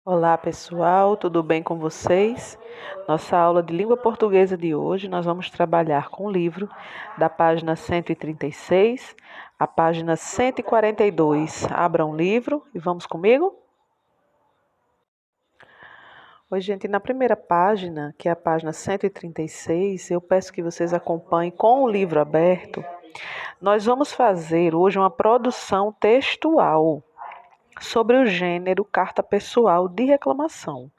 Olá pessoal, tudo bem com vocês? Nossa aula de língua portuguesa de hoje nós vamos trabalhar com o livro da página 136 à página 142. Abra um livro e vamos comigo? Oi, gente, na primeira página, que é a página 136, eu peço que vocês acompanhem com o livro aberto. Nós vamos fazer hoje uma produção textual sobre o gênero carta pessoal de reclamação.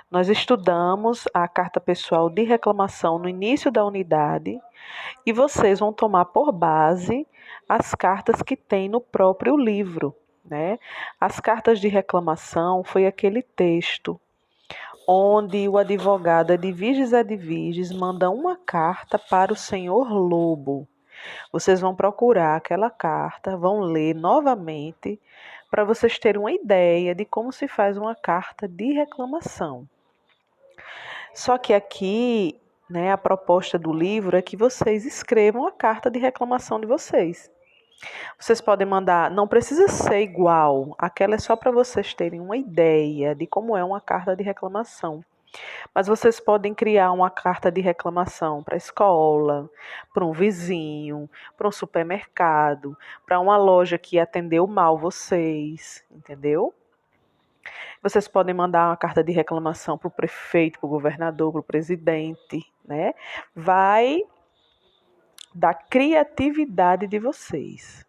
Nós estudamos a carta pessoal de reclamação no início da unidade e vocês vão tomar por base as cartas que tem no próprio livro, né? As cartas de reclamação foi aquele texto onde o advogado Edviges manda uma carta para o senhor Lobo. Vocês vão procurar aquela carta, vão ler novamente para vocês terem uma ideia de como se faz uma carta de reclamação. Só que aqui, né, a proposta do livro é que vocês escrevam a carta de reclamação de vocês. Vocês podem mandar, não precisa ser igual, aquela é só para vocês terem uma ideia de como é uma carta de reclamação. Mas vocês podem criar uma carta de reclamação para a escola, para um vizinho, para um supermercado, para uma loja que atendeu mal vocês, entendeu? Vocês podem mandar uma carta de reclamação para o prefeito, para o governador, para o presidente, né? Vai da criatividade de vocês.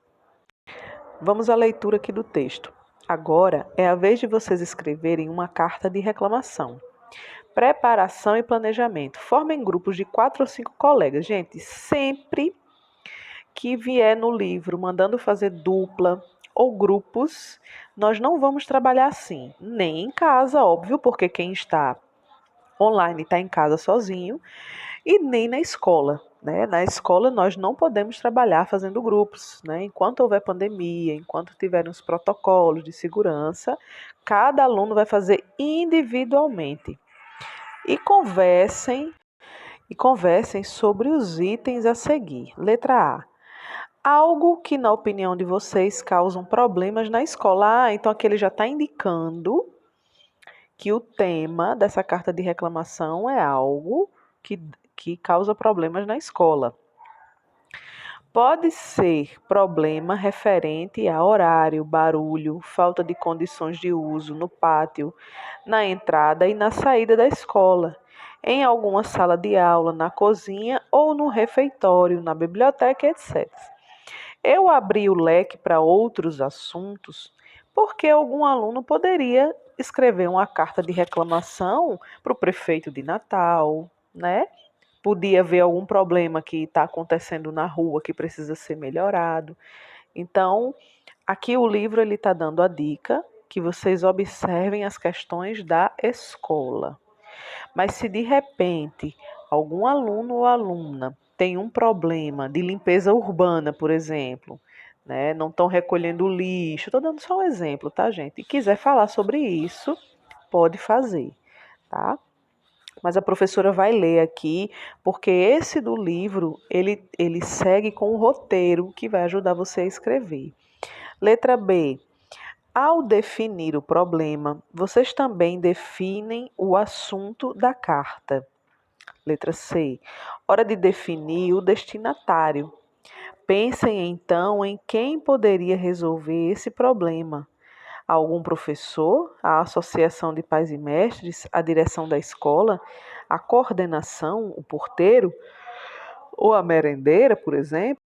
Vamos à leitura aqui do texto. Agora é a vez de vocês escreverem uma carta de reclamação. Preparação e planejamento. Formem grupos de 4 ou 5 colegas. Gente, sempre que vier no livro mandando fazer dupla ou grupos, nós não vamos trabalhar assim. Nem em casa, óbvio, porque quem está online está em casa sozinho, e nem na escola. Né? Na escola nós não podemos trabalhar fazendo grupos. Né? Enquanto houver pandemia, enquanto tiverem os protocolos de segurança, cada aluno vai fazer individualmente. E conversem sobre os itens a seguir. Letra A. Algo que, na opinião de vocês, causam problemas na escola. Então aqui ele já está indicando que o tema dessa carta de reclamação é algo que causa problemas na escola. Pode ser problema referente a horário, barulho, falta de condições de uso no pátio, na entrada e na saída da escola, em alguma sala de aula, na cozinha ou no refeitório, na biblioteca, etc. Eu abri o leque para outros assuntos porque algum aluno poderia escrever uma carta de reclamação para o prefeito de Natal, né? Podia haver algum problema que está acontecendo na rua que precisa ser melhorado. Então, aqui o livro ele está dando a dica que vocês observem as questões da escola. Mas se de repente algum aluno ou aluna tem um problema de limpeza urbana, por exemplo, né, não estão recolhendo lixo, estou dando só um exemplo, tá, gente? E quiser falar sobre isso, pode fazer, tá? Mas a professora vai ler aqui, porque esse do livro, ele segue com um roteiro que vai ajudar você a escrever. Letra B. Ao definir o problema, vocês também definem o assunto da carta. Letra C. Hora de definir o destinatário. Pensem então em quem poderia resolver esse problema. Algum professor, a associação de pais e mestres, a direção da escola, a coordenação, o porteiro ou a merendeira, por exemplo?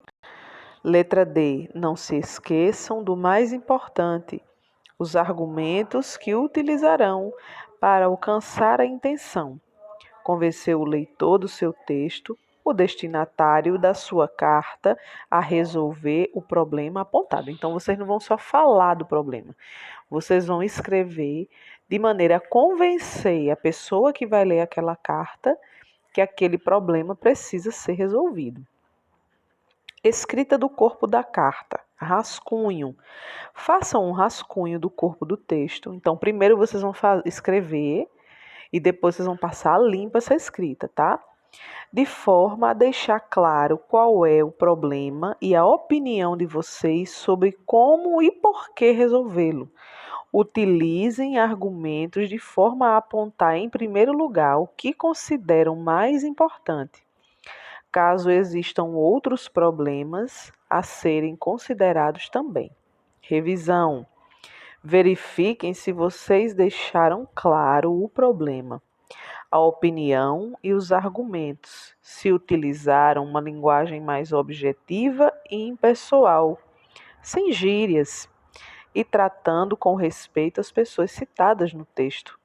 Letra D. Não se esqueçam do mais importante, os argumentos que utilizarão para alcançar a intenção. Convencer o leitor do seu texto, o destinatário da sua carta, a resolver o problema apontado. Então, vocês não vão só falar do problema, vocês vão escrever de maneira a convencer a pessoa que vai ler aquela carta que aquele problema precisa ser resolvido. Escrita do corpo da carta, rascunho. Façam um rascunho do corpo do texto. Então, primeiro vocês vão escrever e depois vocês vão passar a limpo essa escrita, tá? De forma a deixar claro qual é o problema e a opinião de vocês sobre como e por que resolvê-lo. Utilizem argumentos de forma a apontar em primeiro lugar o que consideram mais importante. Caso existam outros problemas a serem considerados também. Revisão. Verifiquem se vocês deixaram claro o problema, a opinião e os argumentos, se utilizaram uma linguagem mais objetiva e impessoal, sem gírias, e tratando com respeito as pessoas citadas no texto.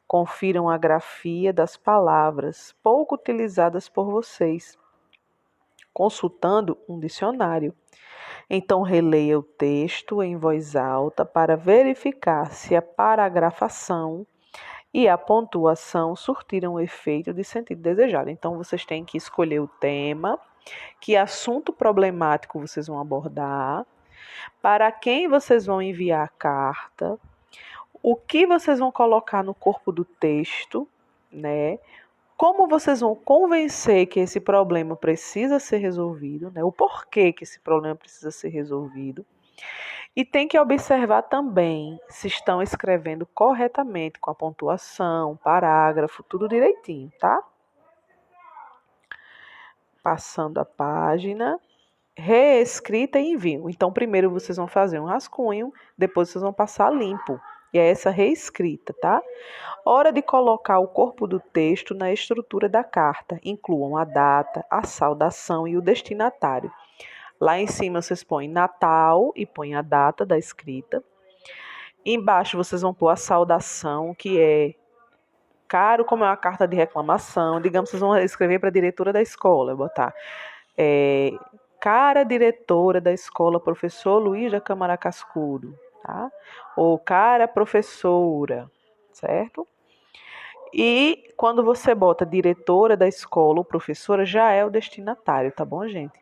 Confiram a grafia das palavras pouco utilizadas por vocês, consultando um dicionário. Então, releia o texto em voz alta para verificar se a paragrafação e a pontuação surtiram o efeito de sentido desejado. Então, vocês têm que escolher o tema, que assunto problemático vocês vão abordar, para quem vocês vão enviar a carta, o que vocês vão colocar no corpo do texto, né? Como vocês vão convencer que esse problema precisa ser resolvido, né? O porquê que esse problema precisa ser resolvido. E tem que observar também se estão escrevendo corretamente, com a pontuação, parágrafo, tudo direitinho, tá? Passando a página, reescrita e envio. Então, primeiro vocês vão fazer um rascunho, depois vocês vão passar limpo. E é essa reescrita, tá? Hora de colocar o corpo do texto na estrutura da carta. Incluam a data, a saudação e o destinatário. Lá em cima vocês põem Natal e põem a data da escrita. Embaixo vocês vão pôr a saudação, que é caro, como é uma carta de reclamação. Digamos, vocês vão escrever para a diretora da escola, botar cara diretora da escola, professor Luiz da Câmara Cascudo, tá? Ou cara professora, certo? E quando você bota diretora da escola ou professora, já é o destinatário, tá bom, gente?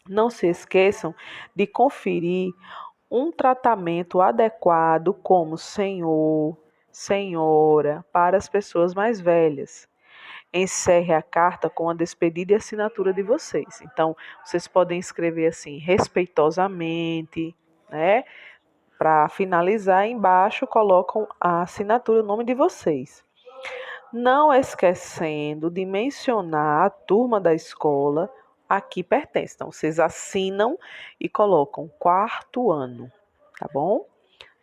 Não se esqueçam de conferir um tratamento adequado como senhor, senhora, para as pessoas mais velhas. Encerre a carta com a despedida e assinatura de vocês. Então, vocês podem escrever assim, respeitosamente, né? Para finalizar, embaixo colocam a assinatura, o nome de vocês. Não esquecendo de mencionar a turma da escola a que pertence. Então, vocês assinam e colocam quarto ano, tá bom?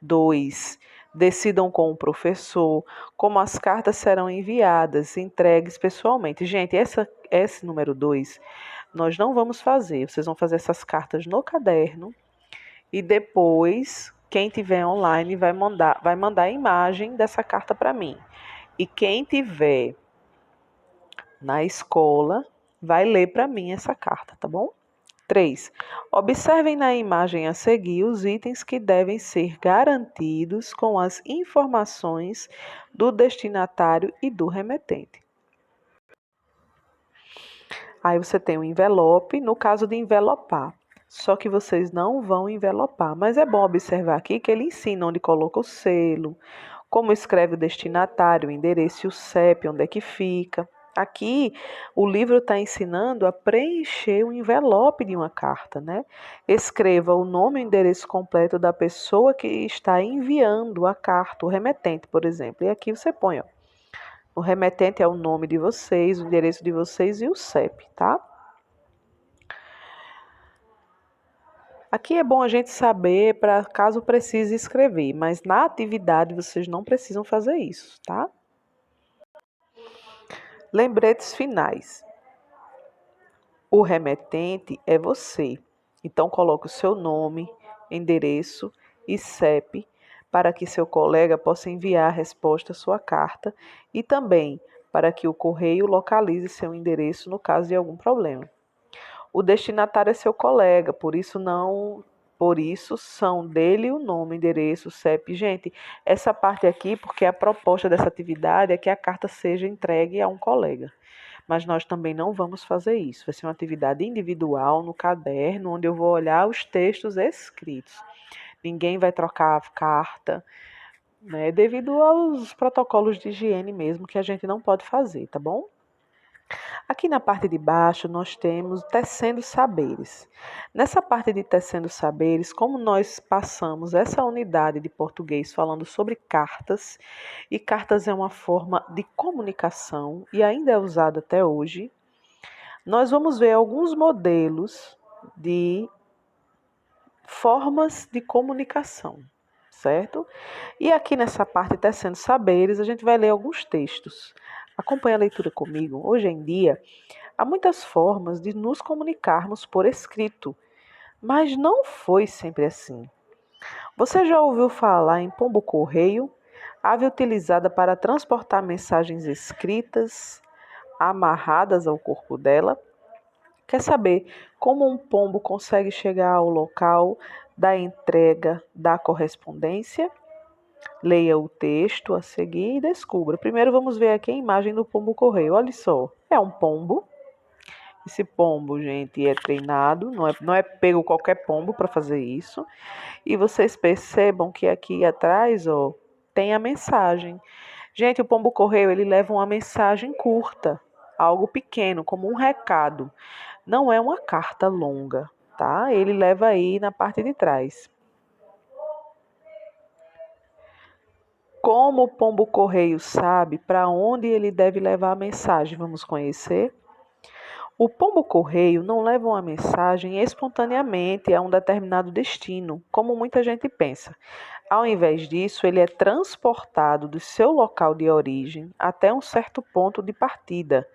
2. Decidam com o professor como as cartas serão enviadas, entregues pessoalmente. Gente, esse número 2, nós não vamos fazer. Vocês vão fazer essas cartas no caderno e depois, quem tiver online vai mandar a imagem dessa carta para mim. E quem tiver na escola vai ler para mim essa carta, tá bom? 3. Observem na imagem a seguir os itens que devem ser garantidos com as informações do destinatário e do remetente. Aí você tem o envelope, no caso de envelopar. Só que vocês não vão envelopar, mas é bom observar aqui que ele ensina onde coloca o selo, como escreve o destinatário, o endereço e o CEP, onde é que fica. Aqui, o livro está ensinando a preencher o envelope de uma carta, né? Escreva o nome e o endereço completo da pessoa que está enviando a carta, o remetente, por exemplo. E aqui você põe, ó, o remetente é o nome de vocês, o endereço de vocês e o CEP, tá? Aqui é bom a gente saber para caso precise escrever, mas na atividade vocês não precisam fazer isso, tá? Lembretes finais. O remetente é você. Então coloque o seu nome, endereço e CEP para que seu colega possa enviar a resposta à sua carta e também para que o correio localize seu endereço no caso de algum problema. O destinatário é seu colega, por isso são dele o nome, endereço, CEP. Gente, essa parte aqui, porque a proposta dessa atividade é que a carta seja entregue a um colega. Mas nós também não vamos fazer isso. Vai ser uma atividade individual no caderno, onde eu vou olhar os textos escritos. Ninguém vai trocar carta, né? Devido aos protocolos de higiene mesmo, que a gente não pode fazer, tá bom? Aqui na parte de baixo nós temos tecendo saberes. Nessa parte de tecendo saberes, como nós passamos essa unidade de português falando sobre cartas, e cartas é uma forma de comunicação e ainda é usada até hoje, nós vamos ver alguns modelos de formas de comunicação, certo? E aqui nessa parte tecendo saberes, a gente vai ler alguns textos. Acompanhe a leitura comigo. Hoje em dia, há muitas formas de nos comunicarmos por escrito, mas não foi sempre assim. Você já ouviu falar em pombo-correio, ave utilizada para transportar mensagens escritas amarradas ao corpo dela? Quer saber como um pombo consegue chegar ao local da entrega da correspondência? Leia o texto a seguir e descubra. Primeiro vamos ver aqui a imagem do pombo-correio. Olha só, é um pombo. Esse pombo, gente, é treinado, não é pego qualquer pombo para fazer isso. E vocês percebam que aqui atrás, ó, tem a mensagem. Gente, o pombo-correio, ele leva uma mensagem curta, algo pequeno, como um recado. Não é uma carta longa, tá? Ele leva aí na parte de trás. Como o pombo-correio sabe para onde ele deve levar a mensagem? Vamos conhecer? O pombo-correio não leva uma mensagem espontaneamente a um determinado destino, como muita gente pensa. Ao invés disso, ele é transportado do seu local de origem até um certo ponto de partida,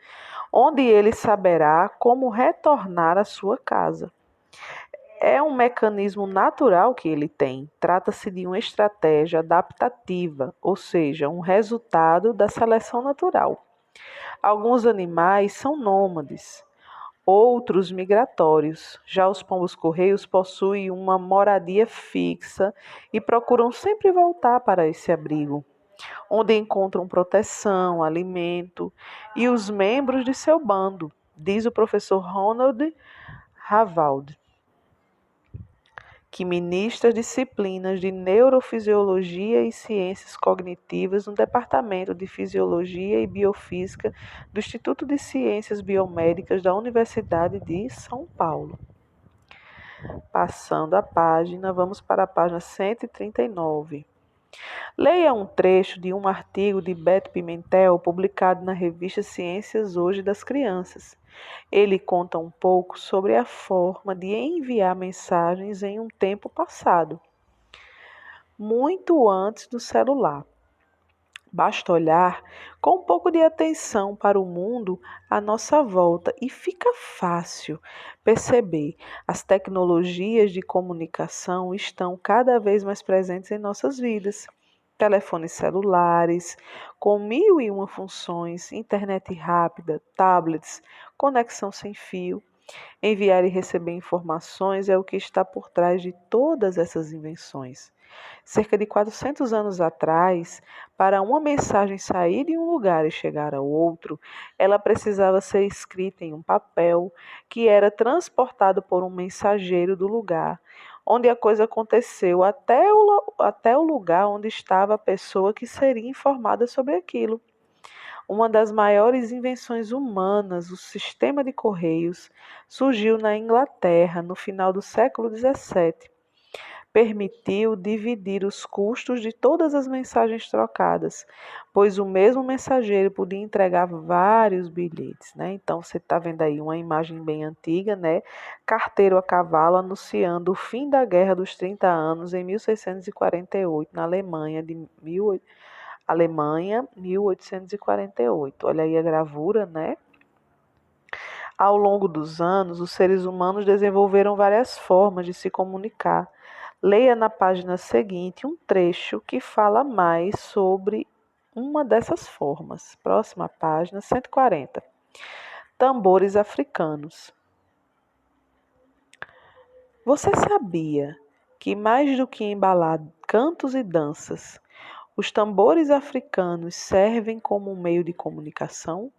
onde ele saberá como retornar à sua casa. É um mecanismo natural que ele tem. Trata-se de uma estratégia adaptativa, ou seja, um resultado da seleção natural. Alguns animais são nômades, outros migratórios. Já os pombos-correios possuem uma moradia fixa e procuram sempre voltar para esse abrigo, onde encontram proteção, alimento e os membros de seu bando, diz o professor Ronald Havald, que ministra disciplinas de neurofisiologia e ciências cognitivas no Departamento de Fisiologia e Biofísica do Instituto de Ciências Biomédicas da Universidade de São Paulo. Passando a página, vamos para a página 139. Leia um trecho de um artigo de Beto Pimentel publicado na revista Ciências Hoje das Crianças. Ele conta um pouco sobre a forma de enviar mensagens em um tempo passado, muito antes do celular. Basta olhar com um pouco de atenção para o mundo à nossa volta e fica fácil perceber. As tecnologias de comunicação estão cada vez mais presentes em nossas vidas. Telefones celulares, com 1001 funções, internet rápida, tablets, conexão sem fio. Enviar e receber informações é o que está por trás de todas essas invenções. Cerca de 400 anos atrás, para uma mensagem sair de um lugar e chegar ao outro, ela precisava ser escrita em um papel que era transportado por um mensageiro do lugar onde a coisa aconteceu até o lugar onde estava a pessoa que seria informada sobre aquilo. Uma das maiores invenções humanas, o sistema de correios, surgiu na Inglaterra no final do século XVII. Permitiu dividir os custos de todas as mensagens trocadas, pois o mesmo mensageiro podia entregar vários bilhetes, né? Então você está vendo aí uma imagem bem antiga, né? Carteiro a cavalo anunciando o fim da Guerra dos 30 Anos em 1648 na Alemanha, 1848. Olha aí a gravura, né? Ao longo dos anos, os seres humanos desenvolveram várias formas de se comunicar. Leia na página seguinte um trecho que fala mais sobre uma dessas formas. Próxima página, 140. Tambores africanos. Você sabia que mais do que embalar cantos e danças, os tambores africanos servem como um meio de comunicação?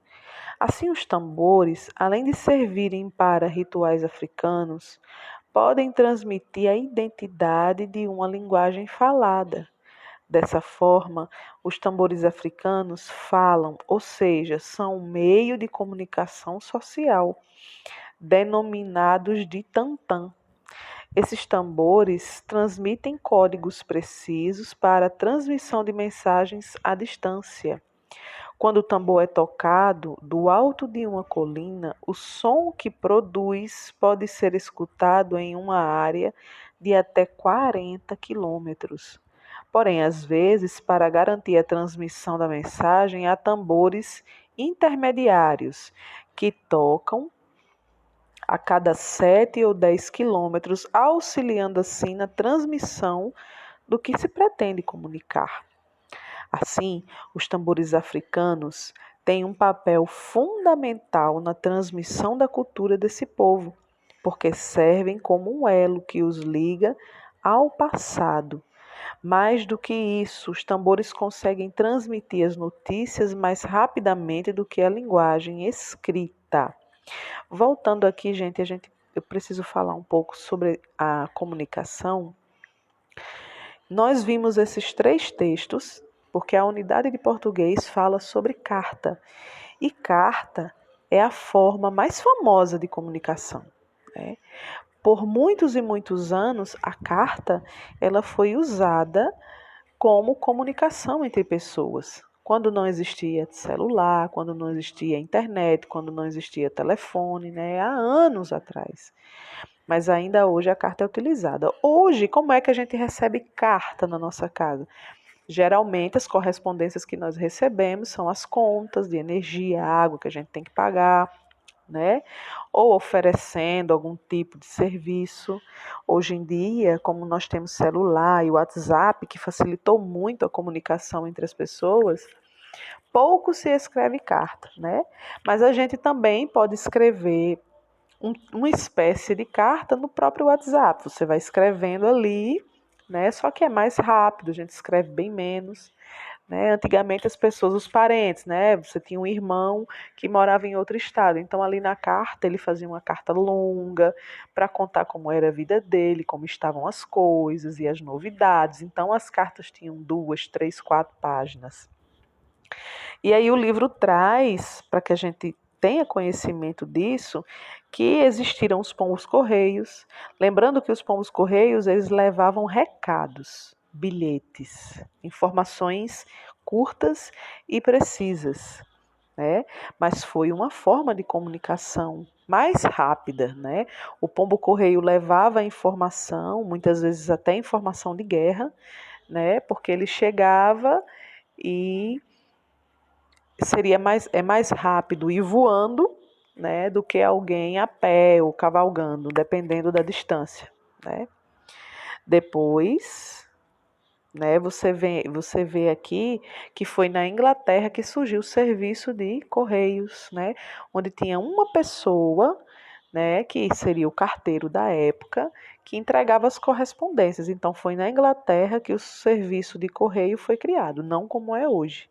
Assim, os tambores, além de servirem para rituais africanos, podem transmitir a identidade de uma linguagem falada, Dessa forma, os tambores africanos falam, ou seja, são um meio de comunicação social, denominados de tantã. Esses tambores transmitem códigos precisos para a transmissão de mensagens à distância. Quando o tambor é tocado do alto de uma colina, o som que produz pode ser escutado em uma área de até 40 quilômetros. Porém, às vezes, para garantir a transmissão da mensagem, há tambores intermediários que tocam a cada 7 ou 10 quilômetros, auxiliando assim na transmissão do que se pretende comunicar. Assim, os tambores africanos têm um papel fundamental na transmissão da cultura desse povo, porque servem como um elo que os liga ao passado. Mais do que isso, os tambores conseguem transmitir as notícias mais rapidamente do que a linguagem escrita. Voltando aqui, gente, eu preciso falar um pouco sobre a comunicação. Nós vimos esses 3 textos porque a unidade de português fala sobre carta. E carta é a forma mais famosa de comunicação, né? Por muitos e muitos anos, a carta ela foi usada como comunicação entre pessoas. Quando não existia celular, quando não existia internet, quando não existia telefone, né? Há anos atrás. Mas ainda hoje a carta é utilizada. Hoje, como é que a gente recebe carta na nossa casa? Geralmente, as correspondências que nós recebemos são as contas de energia, água que a gente tem que pagar, né? Ou oferecendo algum tipo de serviço. Hoje em dia, como nós temos celular e WhatsApp, que facilitou muito a comunicação entre as pessoas, pouco se escreve carta, né? Mas a gente também pode escrever uma espécie de carta no próprio WhatsApp. Você vai escrevendo ali, né? Só que é mais rápido, a gente escreve bem menos. Né? Antigamente as pessoas, os parentes, né? Você tinha um irmão que morava em outro estado, então ali na carta ele fazia uma carta longa para contar como era a vida dele, como estavam as coisas e as novidades. Então as cartas tinham 2, 3, 4 páginas. E aí o livro traz, para que a gente tenha conhecimento disso, que existiram os pombos correios. Lembrando que os pombos correios, eles levavam recados, bilhetes, informações curtas e precisas, né? Mas foi uma forma de comunicação mais rápida, né? O pombo correio levava a informação, muitas vezes até informação de guerra, né? Porque ele chegava e é mais rápido ir voando, né, do que alguém a pé ou cavalgando, dependendo da distância, né? Depois, né, você vê aqui que foi na Inglaterra que surgiu o serviço de correios, né, onde tinha uma pessoa, né, que seria o carteiro da época, que entregava as correspondências. Então foi na Inglaterra que o serviço de correio foi criado, não como é hoje,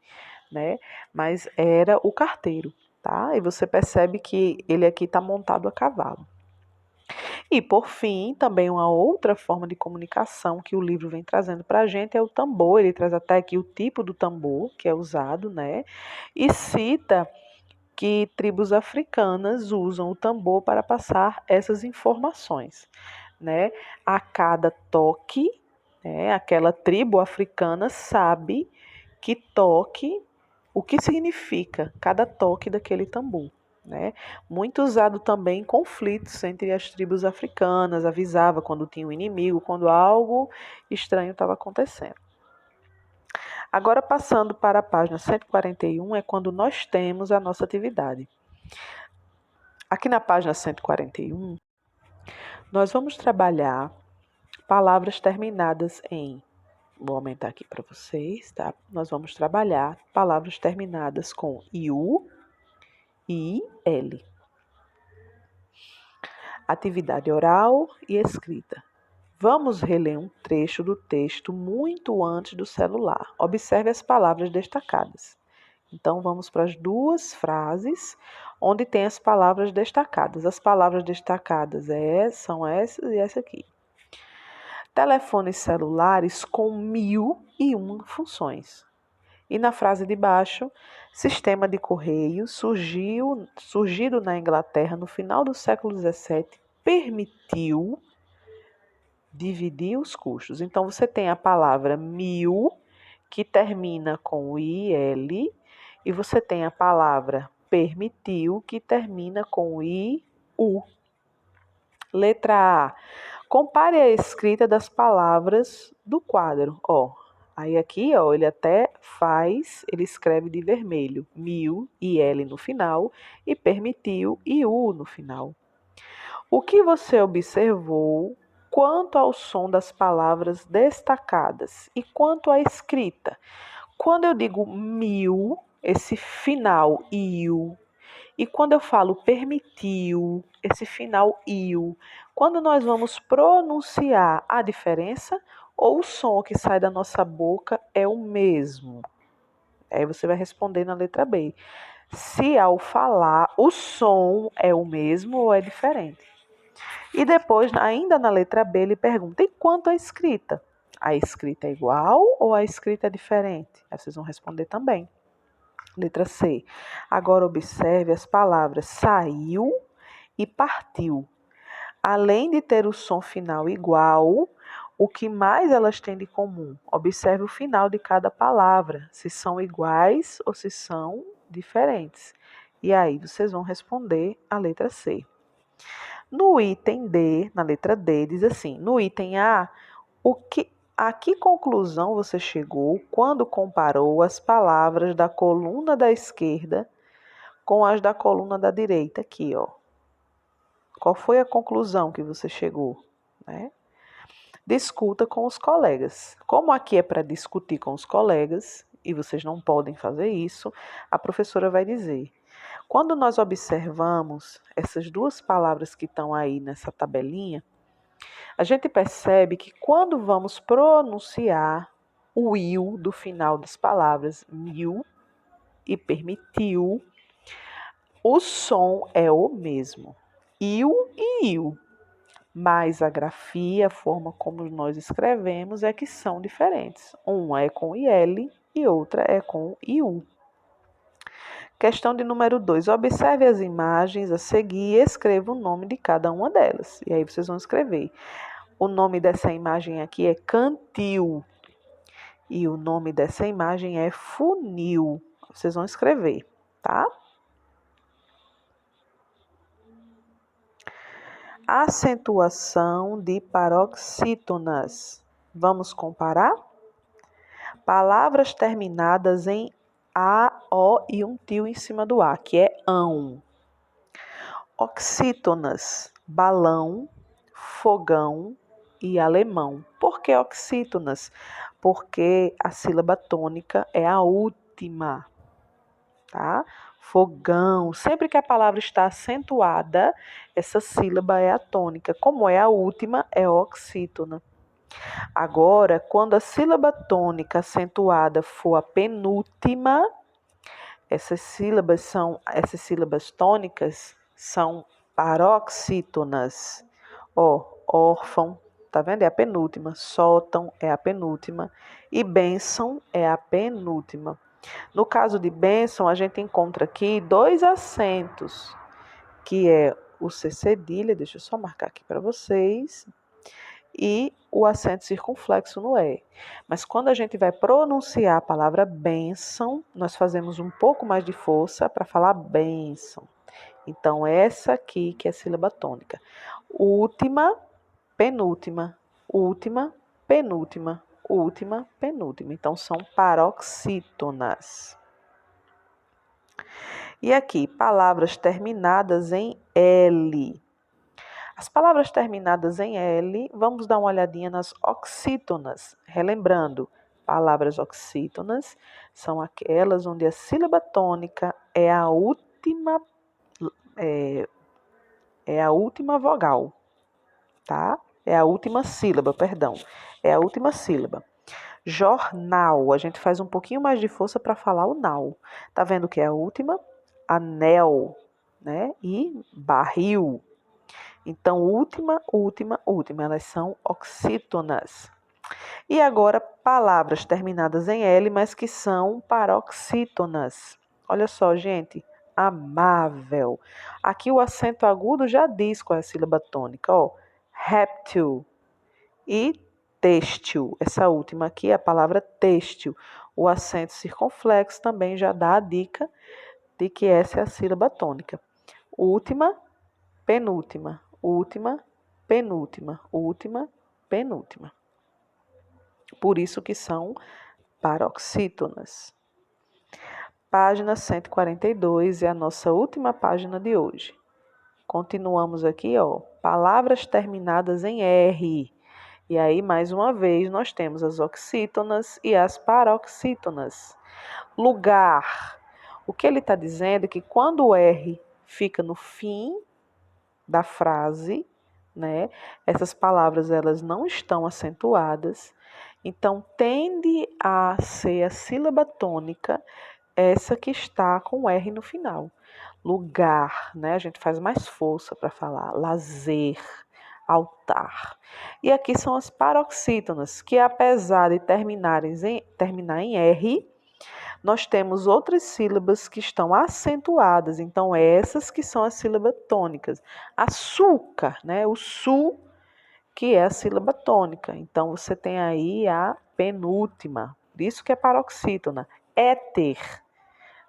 né? Mas era o carteiro, tá? E você percebe que ele aqui está montado a cavalo. E, por fim, também uma outra forma de comunicação que o livro vem trazendo para a gente é o tambor. Ele traz até aqui o tipo do tambor que é usado, né? E cita que tribos africanas usam o tambor para passar essas informações, né? A cada toque, né, aquela tribo africana sabe que toque o que significa cada toque daquele tambor. Né? Muito usado também em conflitos entre as tribos africanas, avisava quando tinha um inimigo, quando algo estranho estava acontecendo. Agora, passando para a página 141, é quando nós temos a nossa atividade. Aqui na página 141, nós vamos trabalhar palavras terminadas em. Vou aumentar aqui para vocês, tá? Nós vamos trabalhar palavras terminadas com IU, I, L. Atividade oral e escrita. Vamos reler um trecho do texto muito antes do celular. Observe as palavras destacadas. Então, vamos para as 2 frases onde tem as palavras destacadas. As palavras destacadas são essas e essa aqui. telefones celulares com 1001 funções. E na frase de baixo, sistema de correio surgido na Inglaterra no final do século XVII, permitiu dividir os custos. Então, você tem a palavra 1000, que termina com IL, e você tem a palavra permitiu, que termina com IU. Letra A. Compare a escrita das palavras do quadro. Aí aqui, ele escreve de vermelho, 1000, IL no final, e permitiu, IU no final. O que você observou quanto ao som das palavras destacadas e quanto à escrita? Quando eu digo 1000, esse final iu, e quando eu falo permitiu, esse final iu, quando nós vamos pronunciar a diferença ou o som que sai da nossa boca é o mesmo? Aí você vai responder na letra B. Se ao falar o som é o mesmo ou é diferente. E depois, ainda na letra B, ele pergunta: e quanto à escrita? A escrita é igual ou a escrita é diferente? Aí vocês vão responder também. Letra C. Agora observe as palavras saiu e partiu. Além de ter o som final igual, o que mais elas têm de comum? Observe o final de cada palavra, se são iguais ou se são diferentes. E aí vocês vão responder a letra C. No item D, na letra D, diz assim: no item A, a que conclusão você chegou quando comparou as palavras da coluna da esquerda com as da coluna da direita? Aqui, ó. Qual foi a conclusão que você chegou? Né? Discuta com os colegas. Como aqui é para discutir com os colegas, e vocês não podem fazer isso, a professora vai dizer: quando nós observamos essas duas palavras que estão aí nessa tabelinha, a gente percebe que quando vamos pronunciar o iu do final das palavras, mil e permitiu, o som é o mesmo, iu e iu, mas a grafia, a forma como nós escrevemos é que são diferentes. Uma é com IL e outra é com IU. Questão de número 2. Observe as imagens a seguir e escreva o nome de cada uma delas. E aí vocês vão escrever. O nome dessa imagem aqui é cantil. E o nome dessa imagem é funil. Vocês vão escrever, tá? Acentuação de paroxítonas. Vamos comparar? Palavras terminadas em A, O e um tio em cima do A, que é ão. Oxítonas, balão, fogão e alemão. Por que oxítonas? Porque a sílaba tônica é a última, tá? Fogão, sempre que a palavra está acentuada, essa sílaba é a tônica. Como é a última, é oxítona. Agora, quando a sílaba tônica acentuada for a penúltima, essas sílabas tônicas são paroxítonas. Órfão, tá vendo? É a penúltima. Sótão é a penúltima. E bênção é a penúltima. No caso de bênção, a gente encontra aqui dois acentos, que é o C cedilha, deixa eu só marcar aqui para vocês, e o acento circunflexo no E. Mas quando a gente vai pronunciar a palavra bênção, nós fazemos um pouco mais de força para falar bênção. Então, essa aqui que é a sílaba tônica. Última, penúltima, última, penúltima, última, penúltima. Então, são paroxítonas. E aqui, palavras terminadas em L. As palavras terminadas em L, vamos dar uma olhadinha nas oxítonas. Relembrando, palavras oxítonas são aquelas onde a sílaba tônica é a última vogal, tá? É a última sílaba, perdão. É a última sílaba. Jornal, a gente faz um pouquinho mais de força para falar o nau. Tá vendo que é a última? Anel, né? E barril. Então, última, última, última, elas são oxítonas. E agora, palavras terminadas em L, mas que são paroxítonas. Olha só, gente. Amável. Aqui o acento agudo já diz qual é a sílaba tônica. Ó, réptil e têxtil. Essa última aqui é a palavra têxtil. O acento circunflexo também já dá a dica de que essa é a sílaba tônica. Última, penúltima. Última, penúltima. Última, penúltima. Por isso que são paroxítonas. Página 142 é a nossa última página de hoje. Continuamos aqui, ó, palavras terminadas em R. E aí, mais uma vez, nós temos as oxítonas e as paroxítonas. Lugar. O que ele está dizendo é que quando o R fica no fim da frase, né, essas palavras elas não estão acentuadas, então tende a ser a sílaba tônica essa que está com R no final. Lugar, né? A gente faz mais força para falar. Lazer, altar. E aqui são as paroxítonas, que apesar de terminar em R, nós temos outras sílabas que estão acentuadas. Então, essas que são as sílabas tônicas. Açúcar, né? O su, que é a sílaba tônica. Então, você tem aí a penúltima. Por isso que é paroxítona. Éter,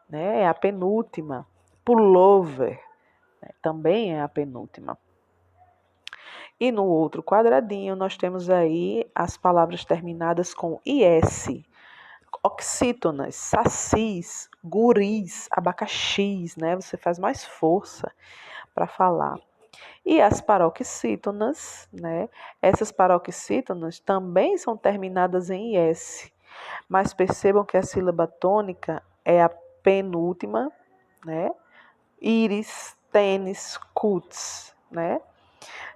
né? É a penúltima. Pullover, né? Também é a penúltima. E no outro quadradinho nós temos aí as palavras terminadas com IS. Oxítonas, sacis, guris, abacaxis, né? Você faz mais força para falar. E as paroxítonas, né? Essas paroxítonas também são terminadas em IS. Mas percebam que a sílaba tônica é a penúltima, né? Íris, tênis, cuts, né?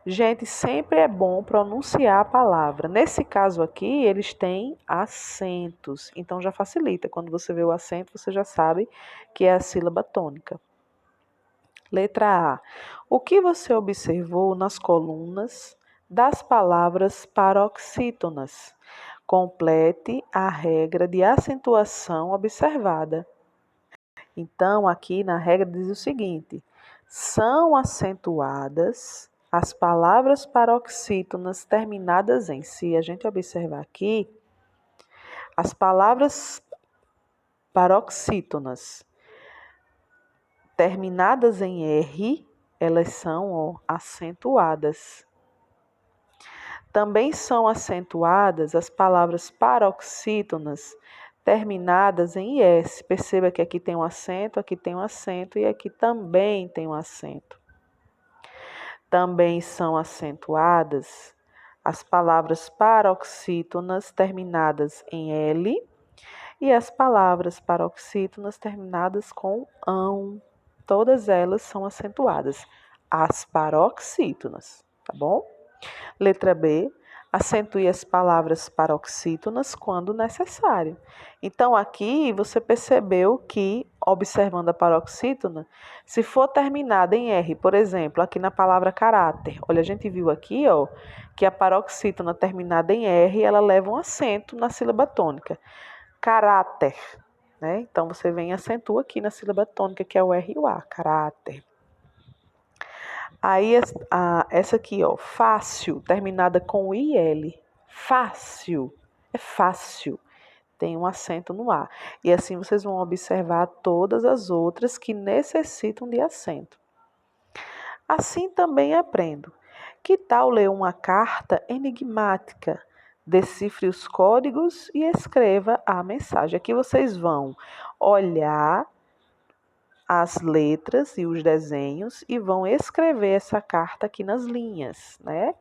Gente, sempre é bom pronunciar a palavra. Nesse caso aqui, eles têm acentos, então já facilita. Quando você vê o acento, você já sabe que é a sílaba tônica. Letra A. O que você observou nas colunas das palavras paroxítonas? Complete a regra de acentuação observada. Então, aqui na regra diz o seguinte: são acentuadas as palavras paroxítonas terminadas em si. A gente observar aqui, as palavras paroxítonas terminadas em R, elas são acentuadas. Também são acentuadas as palavras paroxítonas terminadas em IS. Perceba que aqui tem um acento e aqui também tem um acento. Também são acentuadas as palavras paroxítonas terminadas em L e as palavras paroxítonas terminadas com ão. Todas elas são acentuadas. As paroxítonas, tá bom? Letra B. Acentue as palavras paroxítonas quando necessário. Então, aqui você percebeu que, observando a paroxítona, se for terminada em R, por exemplo, aqui na palavra caráter, olha, a gente viu aqui, ó, que a paroxítona terminada em R, ela leva um acento na sílaba tônica. Caráter, né? Então, você vem e acentua aqui na sílaba tônica, que é o R e o A, caráter. Aí, essa aqui, ó, fácil, terminada com IL. Fácil, é fácil. Tem um acento no A. E assim vocês vão observar todas as outras que necessitam de acento. Assim também aprendo. Que tal ler uma carta enigmática? Decifre os códigos e escreva a mensagem. Aqui vocês vão olhar as letras e os desenhos e vão escrever essa carta aqui nas linhas, né?